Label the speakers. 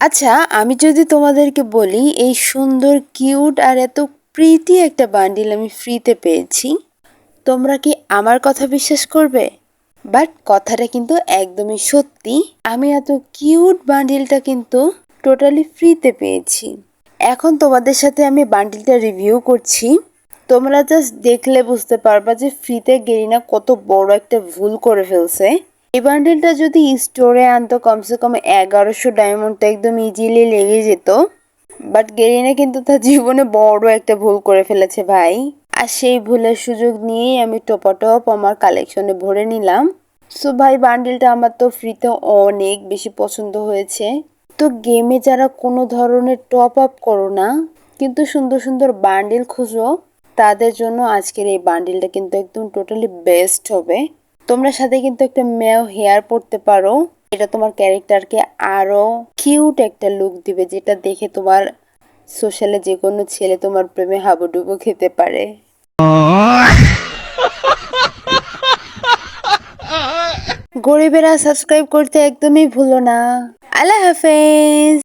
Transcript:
Speaker 1: আচ্ছা, আমি যদি তোমাদেরকে বলি এই সুন্দর কিউট আর এত প্রীতি একটা বান্ডিল আমি ফ্রিতে পেয়েছি, তোমরা কি আমার কথা বিশ্বাস করবে? বাট কথাটা কিন্তু একদমই সত্যি। আমি এত কিউট বান্ডিলটা কিন্তু টোটালি ফ্রিতে পেয়েছি। এখন তোমাদের সাথে আমি বান্ডিলটা রিভিউ করছি। তোমরা জাস্ট দেখলে বুঝতে পারবা যে ফ্রিতে গেরিনা কত বড় একটা ভুল করে ফেলছে। এই বান্ডিলটা যদি স্টোরে আনতো কমসে কম 1100 ডায়মন্ড তো একদম ইজিলি লেগে যেত। বাট গেরিনা কিন্তু তার জীবনে বড় একটা ভুল করে ফেলেছে ভাই। আর সেই ভুলের সুযোগ নিয়েই আমি টপাটপ আমার কালেকশনে ভরে নিলাম। সো ভাই বান্ডিলটা আমার তো ফ্রিতে অনেক বেশি পছন্দ হয়েছে। তো গেমে যারা কোনো ধরনের টপ আপ করো না কিন্তু সুন্দর সুন্দর বান্ডিল খুঁজো, তাদের জন্য আজকের এই বান্ডিলটা কিন্তু একদম টোটালি বেস্ট হবে। তোমরা সাথে কিন্তু একটা মেও হেয়ার পড়তে পারো। এটা তোমার ক্যারেক্টারকে আরো কিউট একটা লুক দিবে, যেটা দেখে তোমার সোশ্যালে যে কোনো ছেলে তোমার প্রেমে হাবুডুবু খেতে পারে। গরিবেরা সাবস্ক্রাইব করতে একদমই ভুলো না। আল্লাহ হাফেজ।